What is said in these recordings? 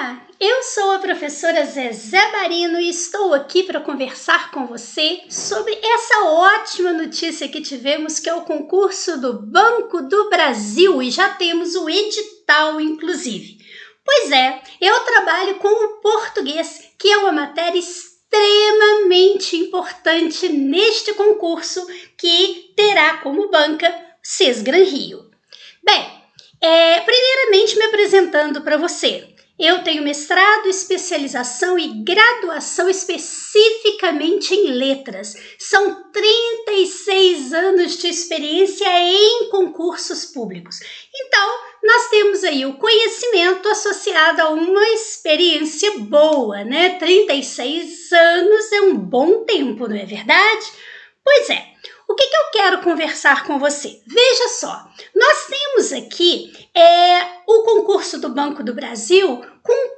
Olá, eu sou a professora Zezé Barino e estou aqui para conversar com você sobre essa ótima notícia que tivemos, que é o concurso do Banco do Brasil, e já temos o edital, inclusive. Pois é, eu trabalho com o português, que é uma matéria extremamente importante neste concurso, que terá como banca Sesgran Rio. Bem, primeiramente me apresentando para você. Eu tenho mestrado, especialização e graduação especificamente em letras. São 36 anos de experiência em concursos públicos. Então, nós temos aí o conhecimento associado a uma experiência boa, né? 36 anos é um bom tempo, não é verdade? Pois é. O que eu quero conversar com você? Veja só, nós temos aqui o concurso do Banco do Brasil com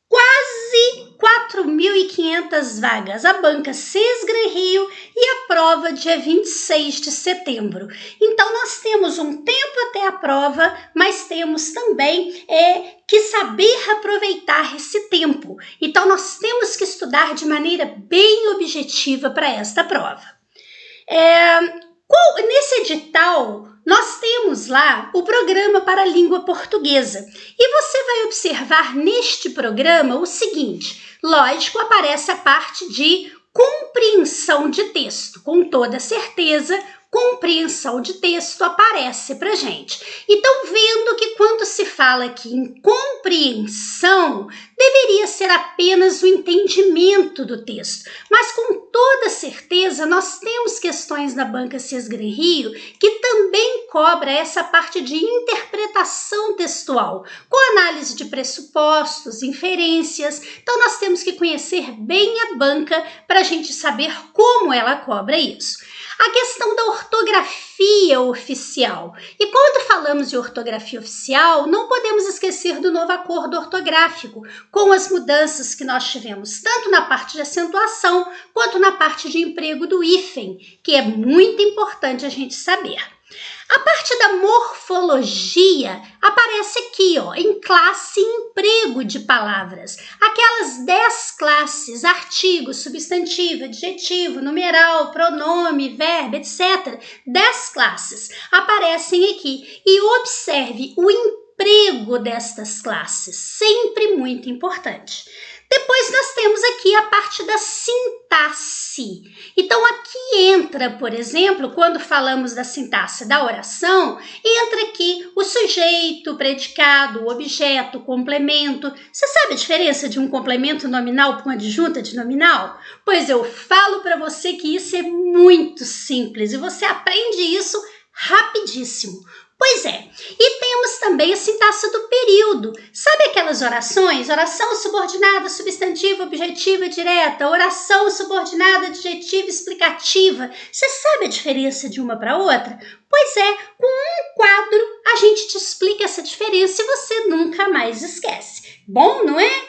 quase 4.500 vagas, a banca Sesgran Rio e a prova dia 26 de setembro. Então, nós temos um tempo até a prova, mas temos também que saber aproveitar esse tempo. Então, nós temos que estudar de maneira bem objetiva para esta prova. Nesse edital, nós temos lá o programa para a língua portuguesa. E você vai observar neste programa o seguinte: lógico, aparece a parte de compreensão de texto. Com toda certeza, compreensão de texto aparece para gente. Então, vendo que quando se fala aqui em compreensão, deveria ser apenas o entendimento do texto. Mas com toda certeza, nós temos questões na banca Sesgran Rio que também cobra essa parte de interpretação textual, com análise de pressupostos, inferências. Então, nós temos que conhecer bem a banca para a gente saber como ela cobra isso. A questão da ortografia oficial. E quando falamos de ortografia oficial, não podemos esquecer do novo acordo ortográfico, com as mudanças que nós tivemos, tanto na parte de acentuação, quanto na parte de emprego do hífen, que é muito importante a gente saber. A parte da morfologia aparece aqui, ó, em classe e emprego de palavras. Aquelas 10 classes, artigo, substantivo, adjetivo, numeral, pronome, verbo, etc. 10 classes aparecem aqui. E observe o emprego destas classes, sempre muito importante. Depois nós temos aqui a parte da sintaxe. Então aqui entra, por exemplo, quando falamos da sintaxe da oração, entra aqui o sujeito, o predicado, o objeto, o complemento. Você sabe a diferença de um complemento nominal para uma adjunta de nominal? Pois eu falo para você que isso é muito simples e você aprende isso rapidíssimo. Pois é, e temos também a sintaxe do período. Sabe aquelas orações? Oração subordinada, substantiva, objetiva, direta. Oração subordinada, adjetiva, explicativa. Você sabe a diferença de uma para outra? Pois é, com um quadro a gente te explica essa diferença e você nunca mais esquece. Bom, não é?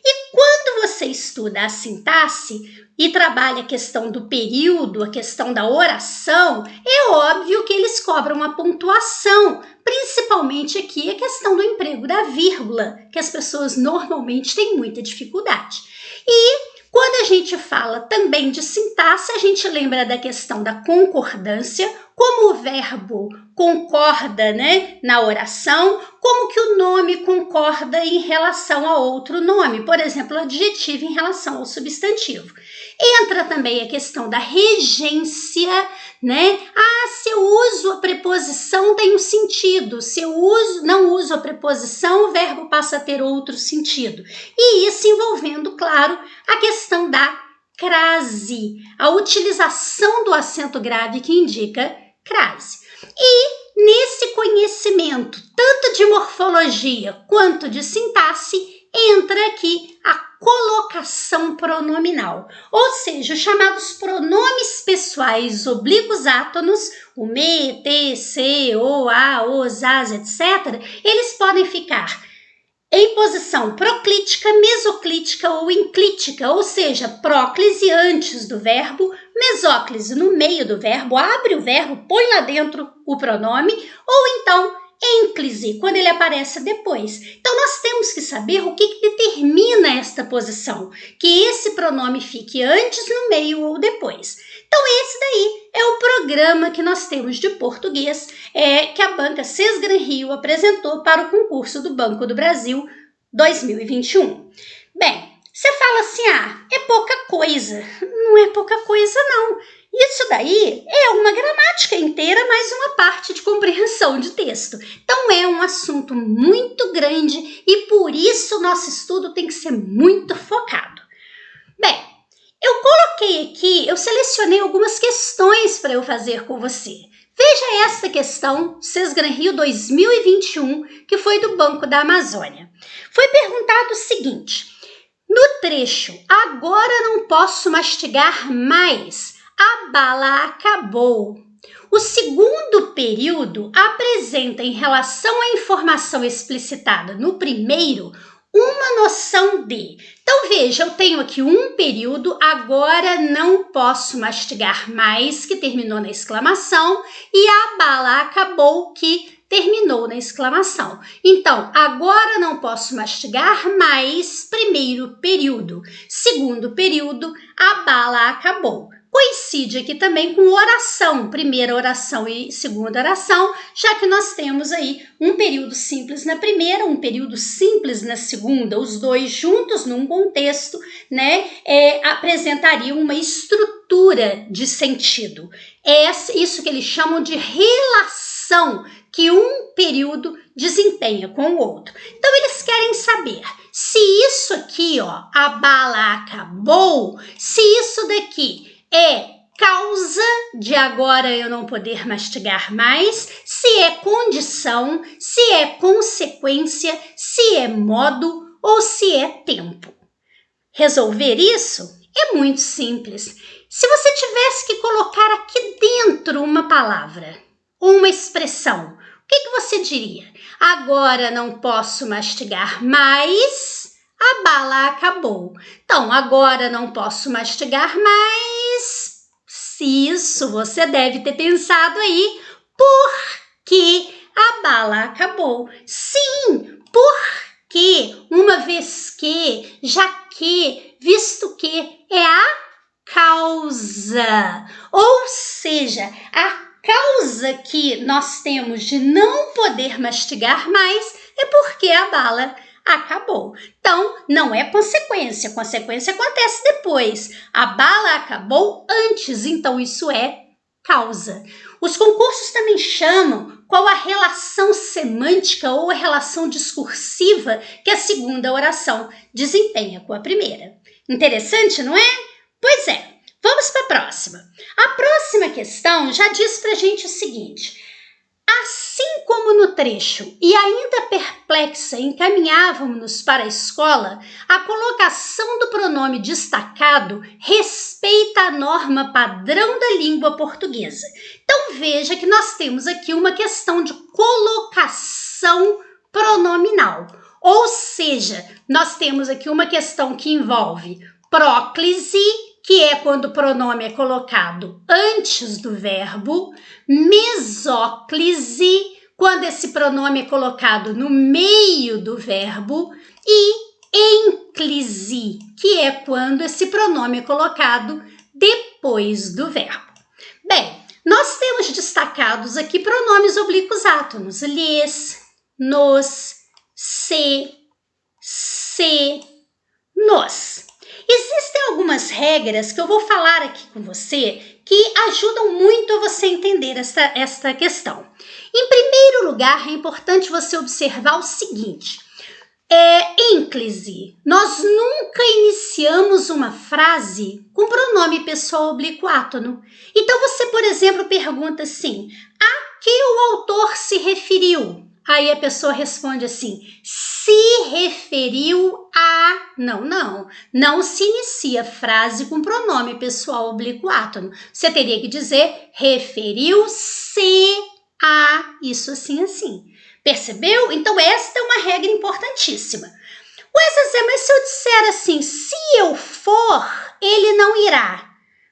E quando você estuda a sintaxe e trabalha a questão do período, a questão da oração, é óbvio que eles cobram a pontuação, principalmente aqui a questão do emprego da vírgula, que as pessoas normalmente têm muita dificuldade. E quando a gente fala também de sintaxe, a gente lembra da questão da concordância, como o verbo concorda, né, na oração, como que o nome concorda em relação a outro nome, por exemplo, o adjetivo em relação ao substantivo. Entra também a questão da regência, né? Se eu uso a preposição tem um sentido, se eu não uso a preposição, o verbo passa a ter outro sentido. E isso envolvendo, claro, a questão da crase, a utilização do acento grave que indica crase. E nesse conhecimento, tanto de morfologia quanto de sintaxe, entra aqui a colocação pronominal, ou seja, os chamados pronomes pessoais oblíquos átonos, o me, te, se, o, a, os, as, etc., eles podem ficar em posição proclítica, mesoclítica ou enclítica, ou seja, próclise antes do verbo, mesóclise no meio do verbo, abre o verbo, põe lá dentro o pronome, ou então ênclise, quando ele aparece depois. Então, nós temos que saber o que determina esta posição, que esse pronome fique antes, no meio ou depois. Então, esse daí é o programa que nós temos de português que a banca Sesgran Rio apresentou para o concurso do Banco do Brasil 2021. Bem, você fala assim, é pouca coisa. Não é pouca coisa, não. Isso daí é uma gramática inteira, mais uma parte de compreensão de texto. Então, é um assunto muito grande e, por isso, o nosso estudo tem que ser muito focado. Bem, eu selecionei algumas questões para eu fazer com você. Veja esta questão, Sesgran Rio 2021, que foi do Banco da Amazônia. Foi perguntado o seguinte: no trecho, agora não posso mastigar mais, a bala acabou. O segundo período apresenta, em relação à informação explicitada no primeiro, uma noção de. Então, veja, eu tenho aqui um período, agora não posso mastigar mais, que terminou na exclamação, e a bala acabou, que terminou na exclamação. Então, agora não posso mastigar mais, primeiro período. Segundo período, a bala acabou. Coincide aqui também com oração, primeira oração e segunda oração, já que nós temos aí um período simples na primeira, um período simples na segunda, os dois juntos num contexto, apresentariam uma estrutura de sentido. É isso que eles chamam de relação que um período desempenha com o outro. Então, eles querem saber se isso aqui, a bala acabou, se isso daqui é causa de agora eu não poder mastigar mais, se é condição, se é consequência, se é modo ou se é tempo. Resolver isso é muito simples. Se você tivesse que colocar aqui dentro uma palavra, uma expressão, o que você diria? Agora não posso mastigar mais, a bala acabou. Então, agora não posso mastigar mais. Isso, você deve ter pensado aí, porque a bala acabou. Sim, porque, uma vez que, já que, visto que, é a causa. Ou seja, a causa que nós temos de não poder mastigar mais é porque a bala acabou. Então, não é consequência. Consequência acontece depois. A bala acabou antes, então isso é causa. Os concursos também chamam qual a relação semântica ou a relação discursiva que a segunda oração desempenha com a primeira. Interessante, não é? Pois é. Vamos para a próxima. A próxima questão já diz para a gente o seguinte: assim como no trecho e ainda perplexa encaminhávamos-nos para a escola, a colocação do pronome destacado respeita a norma padrão da língua portuguesa. Então veja que nós temos aqui uma questão de colocação pronominal, ou seja, nós temos aqui uma questão que envolve próclise, que é quando o pronome é colocado antes do verbo, mesóclise, quando esse pronome é colocado no meio do verbo, e ênclise, que é quando esse pronome é colocado depois do verbo. Bem, nós temos destacados aqui pronomes oblíquos átonos, lhes, nos, se, nos. Existem algumas regras que eu vou falar aqui com você que ajudam muito a você entender esta questão. Em primeiro lugar, é importante você observar o seguinte: ênclise. Nós nunca iniciamos uma frase com pronome pessoal oblíquo átono. Então, você, por exemplo, pergunta assim: a que o autor se referiu? Aí a pessoa responde assim: se referiu a... Não se inicia frase com pronome pessoal oblíquo átono. Você teria que dizer referiu-se a isso assim, assim. Percebeu? Então, esta é uma regra importantíssima. Zezé, mas se eu disser assim, se eu for, ele não irá.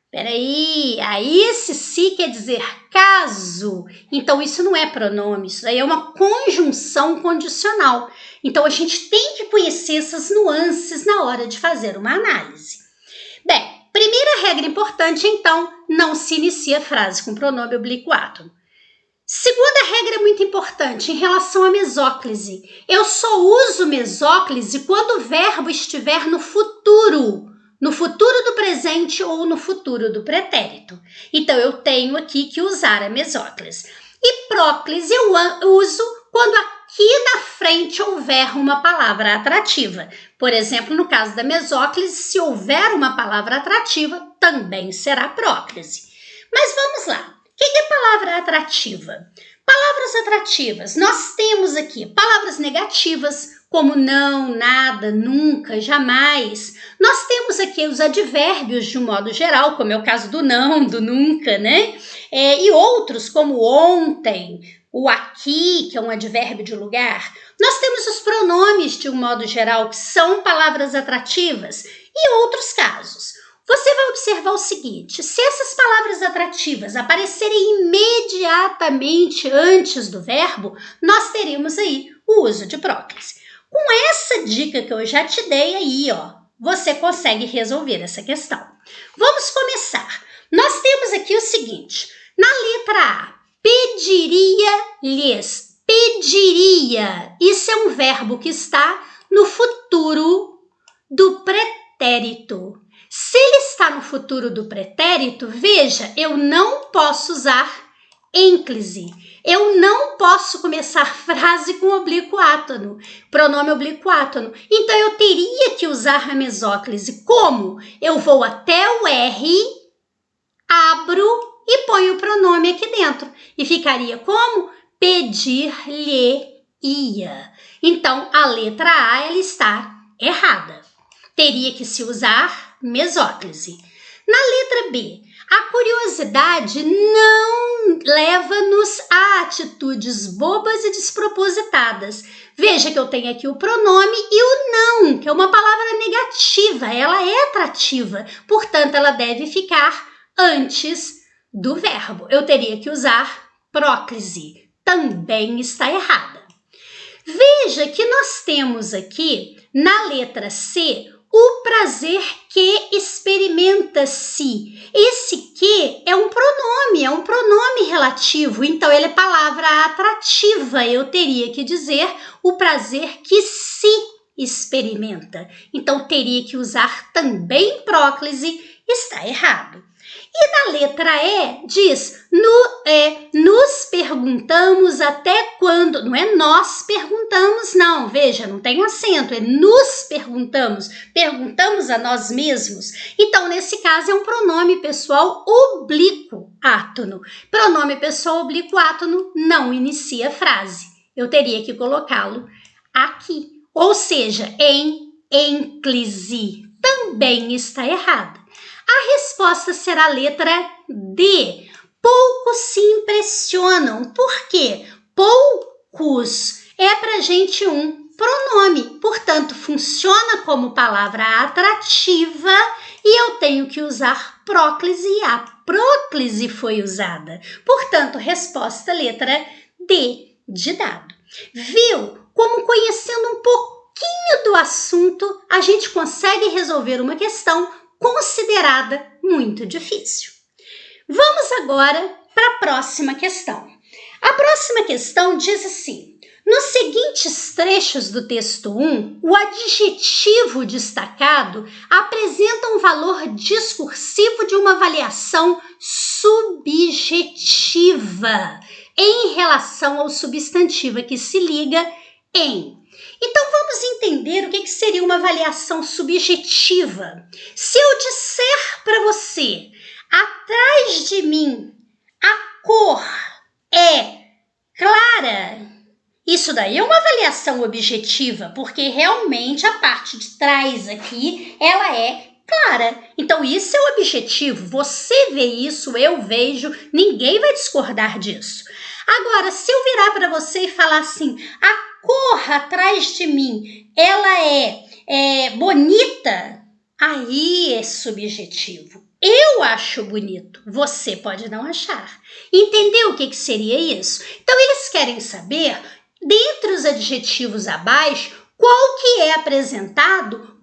Peraí, aí esse se quer dizer caso, então isso não é pronome, isso daí é uma conjunção condicional. Então a gente tem que conhecer essas nuances na hora de fazer uma análise. Bem, primeira regra importante, então, não se inicia a frase com pronome oblíquo átono. Segunda regra muito importante em relação à mesóclise. Eu só uso mesóclise quando o verbo estiver no futuro do presente ou no futuro do pretérito. Então, eu tenho aqui que usar a mesóclise. E próclise eu uso quando aqui na frente houver uma palavra atrativa. Por exemplo, no caso da mesóclise, se houver uma palavra atrativa, também será próclise. Mas vamos lá. O que é palavra atrativa? Palavras atrativas, nós temos aqui palavras negativas, como não, nada, nunca, jamais. Nós temos aqui os advérbios de um modo geral, como é o caso do não, do nunca, né? E outros, como ontem, o aqui, que é um advérbio de lugar. Nós temos os pronomes de um modo geral, que são palavras atrativas, e outros casos. Você vai observar o seguinte, se essas palavras atrativas aparecerem imediatamente antes do verbo, nós teremos aí o uso de próclise. Com essa dica que eu já te dei aí, você consegue resolver essa questão. Vamos começar. Nós temos aqui o seguinte, na letra A, pediria-lhes, pediria. Isso é um verbo que está no futuro do pretérito. Se ele está no futuro do pretérito, veja, eu não posso usar ênclise. Eu não posso começar frase com oblíquo átono, pronome oblíquo átono. Então, eu teria que usar a mesóclise. Como? Eu vou até o R, abro e ponho o pronome aqui dentro. E ficaria como? Pedir-lhe-ia. Então, a letra A ela está errada. Teria que se usar mesóclise. Na letra B, a curiosidade não leva-nos a atitudes bobas e despropositadas. Veja que eu tenho aqui o pronome e o não, que é uma palavra negativa, ela é atrativa, portanto, ela deve ficar antes do verbo. Eu teria que usar próclise, também está errada. Veja que nós temos aqui, na letra C, o prazer que experimenta-se. Esse que é um pronome relativo, então ele é palavra atrativa. Eu teria que dizer o prazer que se experimenta. Então teria que usar também próclise, está errado. E na letra E diz, nos perguntamos até quando, não é nós perguntamos não, veja, não tem acento, é nos perguntamos, perguntamos a nós mesmos. Então, nesse caso, é um pronome pessoal oblíquo átono. Pronome pessoal oblíquo átono não inicia a frase. Eu teria que colocá-lo aqui, ou seja, em ênclise. Também está errado. A resposta será a letra D. Poucos se impressionam. Por quê? Poucos é para a gente um pronome. Portanto, funciona como palavra atrativa e eu tenho que usar próclise e a próclise foi usada. Portanto, resposta letra D de dado. Viu como conhecendo um pouquinho do assunto a gente consegue resolver uma questão considerada muito difícil. Vamos agora para a próxima questão. A próxima questão diz assim, nos seguintes trechos do texto 1, o adjetivo destacado apresenta um valor discursivo de uma avaliação subjetiva em relação ao substantivo que se liga em. Então, vamos entender o que seria uma avaliação subjetiva. Se eu disser para você, atrás de mim, a cor é clara, isso daí é uma avaliação objetiva, porque realmente a parte de trás aqui, ela é clara. Então, isso é o objetivo. Você vê isso, eu vejo, ninguém vai discordar disso. Agora, se eu virar para você e falar assim, a cor atrás de mim, ela é bonita, aí é subjetivo. Eu acho bonito, você pode não achar. Entendeu o que seria isso? Então, eles querem saber, dentre os adjetivos abaixo, qual que é apresentado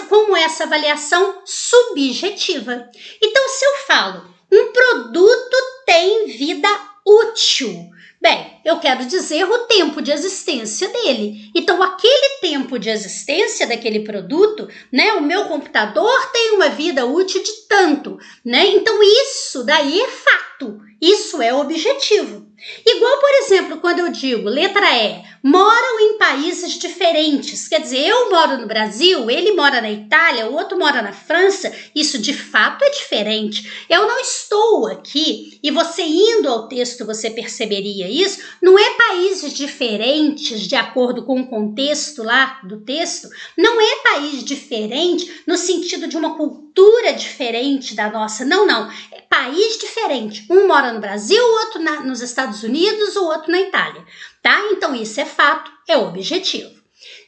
como essa avaliação subjetiva. Então, se eu falo, um produto tem vida útil, bem, eu quero dizer o tempo de existência dele. Então, aquele tempo de existência daquele produto, né? O meu computador tem uma vida útil de tanto, né? Então, isso daí é fato. Isso é objetivo. Igual, por exemplo, quando eu digo, letra E, moram em países diferentes. Quer dizer, eu moro no Brasil, ele mora na Itália, o outro mora na França. Isso de fato é diferente. Eu não estou aqui, e você indo ao texto, você perceberia isso. Não é países diferentes de acordo com o contexto lá do texto. Não é país diferente no sentido de uma cultura diferente da nossa. Não, não. É país diferente. Um mora no Brasil, o outro nos Estados Unidos, o outro na Itália, tá? Então isso é fato, é objetivo.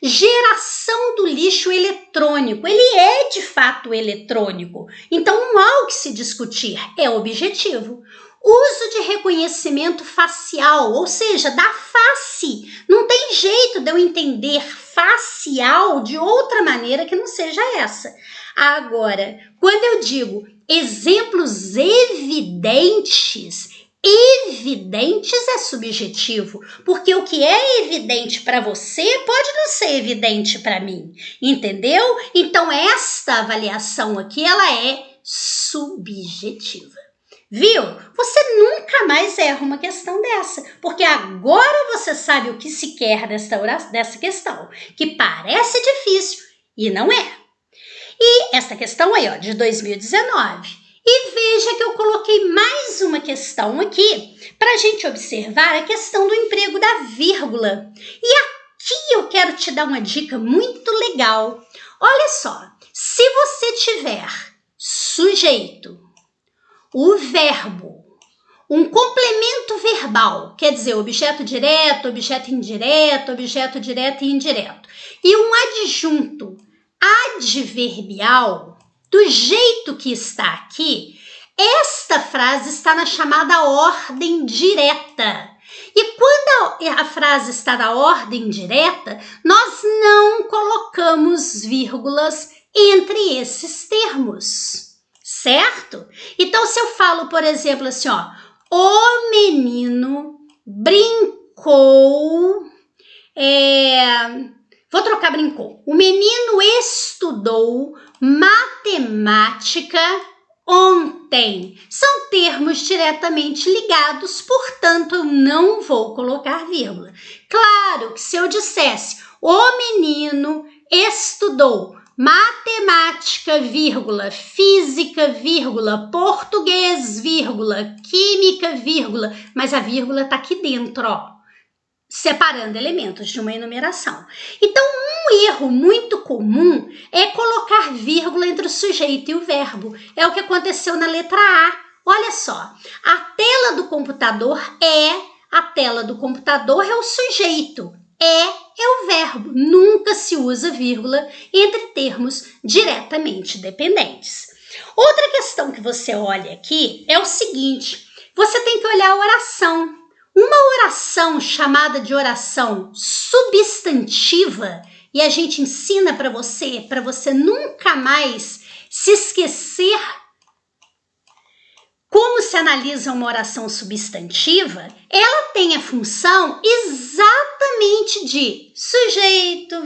Geração do lixo eletrônico, ele é de fato eletrônico, então não há o que se discutir, é objetivo. Uso de reconhecimento facial, ou seja, da face. Não tem jeito de eu entender facial de outra maneira que não seja essa. Agora, quando eu digo exemplos evidentes, evidentes é subjetivo, porque o que é evidente para você pode não ser evidente para mim, entendeu? Então, esta avaliação aqui, ela é subjetiva. Viu? Você nunca mais erra uma questão dessa, porque agora você sabe o que se quer dessa questão, que parece difícil e não é. E essa questão aí, ó, de 2019. E veja que eu coloquei mais uma questão aqui para a gente observar a questão do emprego da vírgula. E aqui eu quero te dar uma dica muito legal. Olha só, se você tiver sujeito, o verbo, um complemento verbal, quer dizer, objeto direto, objeto indireto, objeto direto e indireto, e um adjunto adverbial, do jeito que está aqui, esta frase está na chamada ordem direta. E quando a frase está na ordem direta, nós não colocamos vírgulas entre esses termos, certo? Então, se eu falo, por exemplo, assim, ó, o menino brincou, vou trocar brincou. O menino estudou matemática ontem. São termos diretamente ligados, portanto, eu não vou colocar vírgula. Claro que se eu dissesse o menino estudou matemática, vírgula, física, vírgula, português, vírgula, química, vírgula, mas a vírgula está aqui dentro, ó, separando elementos de uma enumeração. Então, um erro muito comum é colocar vírgula entre o sujeito e o verbo. É o que aconteceu na letra A. Olha só, a tela do computador é o sujeito. É o verbo. Nunca se usa vírgula entre termos diretamente dependentes. Outra questão que você olha aqui é o seguinte, você tem que olhar a oração. Uma oração chamada de oração substantiva, e a gente ensina para você nunca mais se esquecer como se analisa uma oração substantiva, ela tem a função exatamente de sujeito,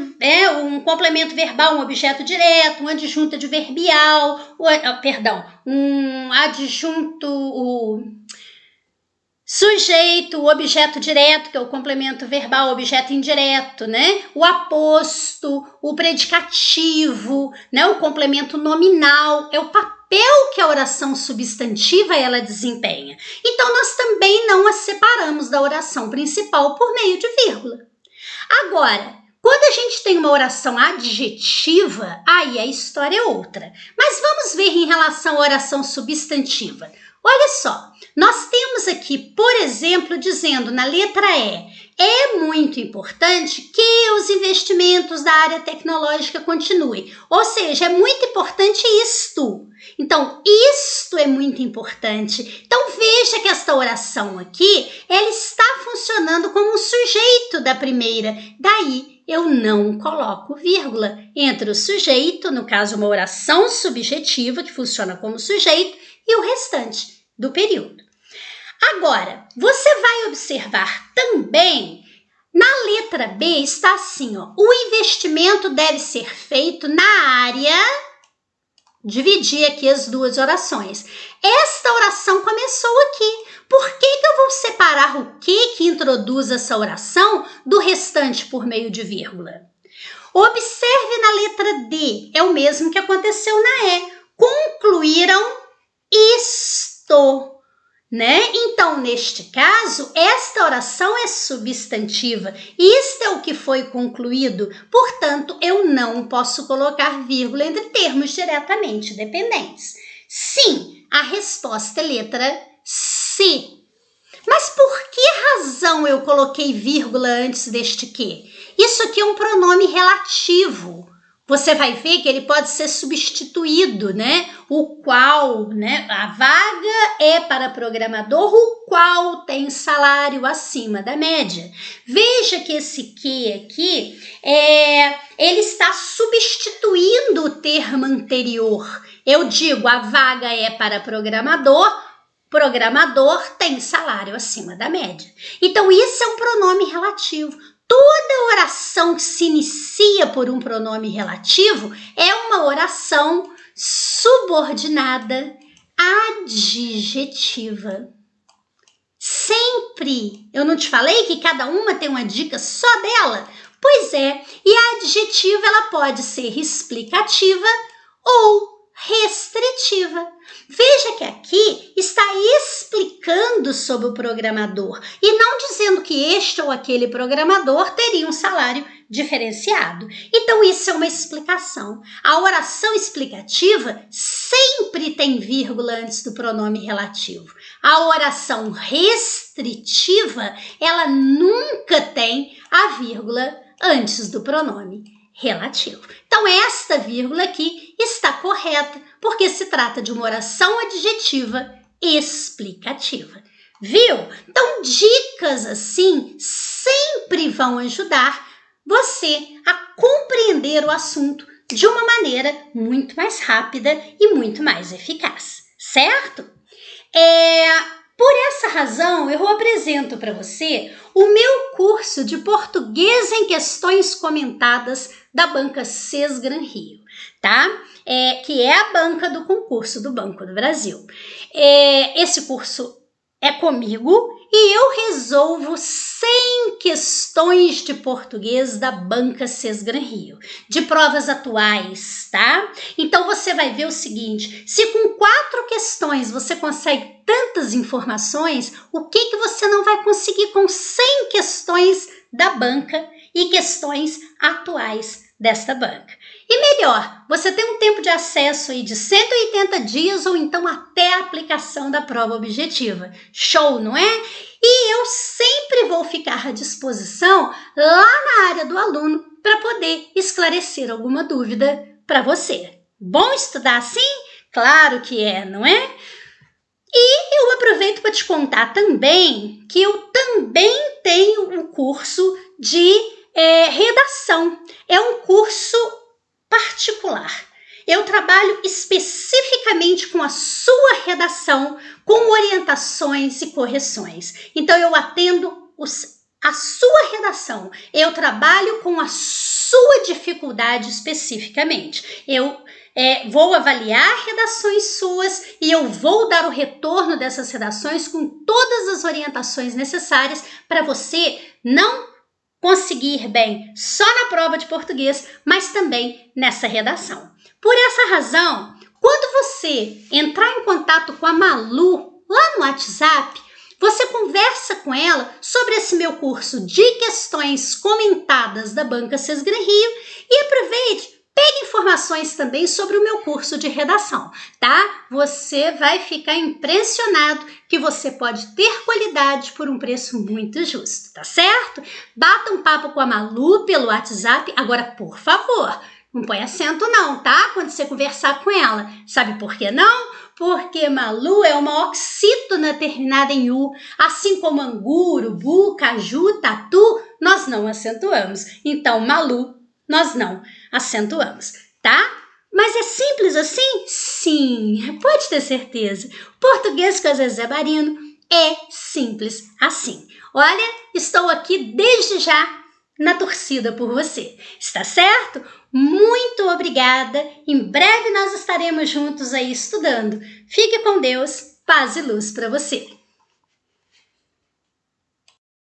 um complemento verbal, um objeto direto, um adjunto adverbial, um adjunto sujeito, o objeto direto, que é o complemento verbal, o objeto indireto, né? O aposto, o predicativo, né? O complemento nominal, é o papel que a oração substantiva ela desempenha. Então, nós também não a separamos da oração principal por meio de vírgula. Agora, quando a gente tem uma oração adjetiva, aí a história é outra. Mas vamos ver em relação à oração substantiva. Olha só, nós temos aqui, por exemplo, dizendo na letra E, é muito importante que os investimentos da área tecnológica continuem. Ou seja, é muito importante isto. Então, isto é muito importante. Então, veja que esta oração aqui, ela está funcionando como um sujeito da primeira. Daí, eu não coloco vírgula entre o sujeito, no caso, uma oração subjetiva, que funciona como sujeito, e o restante do período. Agora, você vai observar também, na letra B está assim, ó, o investimento deve ser feito na área, dividir aqui as duas orações. Esta oração começou aqui. Por que eu vou separar o que introduz essa oração do restante por meio de vírgula? Observe na letra D, é o mesmo que aconteceu na E. Concluíram isto, né? Então, neste caso, esta oração é substantiva. Isto é o que foi concluído. Portanto, eu não posso colocar vírgula entre termos diretamente dependentes. Sim, a resposta é letra C. Mas por que razão eu coloquei vírgula antes deste que? Isso aqui é um pronome relativo. Você vai ver que ele pode ser substituído, né? O qual, né? A vaga é para programador, o qual tem salário acima da média. Veja que esse que aqui, ele está substituindo o termo anterior. Eu digo, a vaga é para programador tem salário acima da média. Então, isso é um pronome relativo. Toda oração que se inicia por um pronome relativo é uma oração subordinada adjetiva. Sempre. Eu não te falei que cada uma tem uma dica só dela? Pois é, e a adjetiva ela pode ser explicativa ou restritiva. Veja que aqui está explicando sobre o programador e não dizendo que este ou aquele programador teria um salário diferenciado. Então, isso é uma explicação. A oração explicativa sempre tem vírgula antes do pronome relativo. A oração restritiva, ela nunca tem a vírgula antes do pronome relativo. Então, esta vírgula aqui está correta, porque se trata de uma oração adjetiva explicativa. Viu? Então, dicas assim sempre vão ajudar você a compreender o assunto de uma maneira muito mais rápida e muito mais eficaz, certo? Por essa razão, eu apresento para você o meu curso de Português em Questões Comentadas da Banca Sesgran Rio, tá? Que é a banca do concurso do Banco do Brasil. Esse curso é comigo e eu resolvo 100 questões de português da Banca Sesgran Rio, de provas atuais, tá? Então, você vai ver o seguinte, se com 4 questões você consegue tantas informações, o que você não vai conseguir com 100 questões da banca e questões atuais desta banca? E melhor, você tem um tempo de acesso aí de 180 dias ou então até a aplicação da prova objetiva. Show, não é? E eu sempre vou ficar à disposição lá na área do aluno para poder esclarecer alguma dúvida para você. Bom estudar assim? Claro que é, não é? E eu aproveito para te contar também que eu também tenho um curso de redação. É um curso particular. Eu trabalho especificamente com a sua redação, com orientações e correções. Então, eu atendo a sua redação. Eu trabalho com a sua dificuldade especificamente. Eu vou avaliar redações suas e eu vou dar o retorno dessas redações com todas as orientações necessárias para você não conseguir bem só na prova de português, mas também nessa redação. Por essa razão, quando você entrar em contato com a Malu lá no WhatsApp, você conversa com ela sobre esse meu curso de questões comentadas da Banca Sesgran Rio e aproveite Pegue informações também sobre o meu curso de redação, tá? Você vai ficar impressionado que você pode ter qualidade por um preço muito justo, tá certo? Bata um papo com a Malu pelo WhatsApp. Agora, por favor, não põe acento não, tá? Quando você conversar com ela. Sabe por que não? Porque Malu é uma oxítona terminada em U, assim como angu, urubu, caju, tatu, nós não acentuamos. Então, Malu, nós não acentuamos, tá? Mas é simples assim? Sim, pode ter certeza. O português com a Zezé Barino é simples assim. Olha, estou aqui desde já na torcida por você. Está certo? Muito obrigada. Em breve nós estaremos juntos aí estudando. Fique com Deus. Paz e luz para você.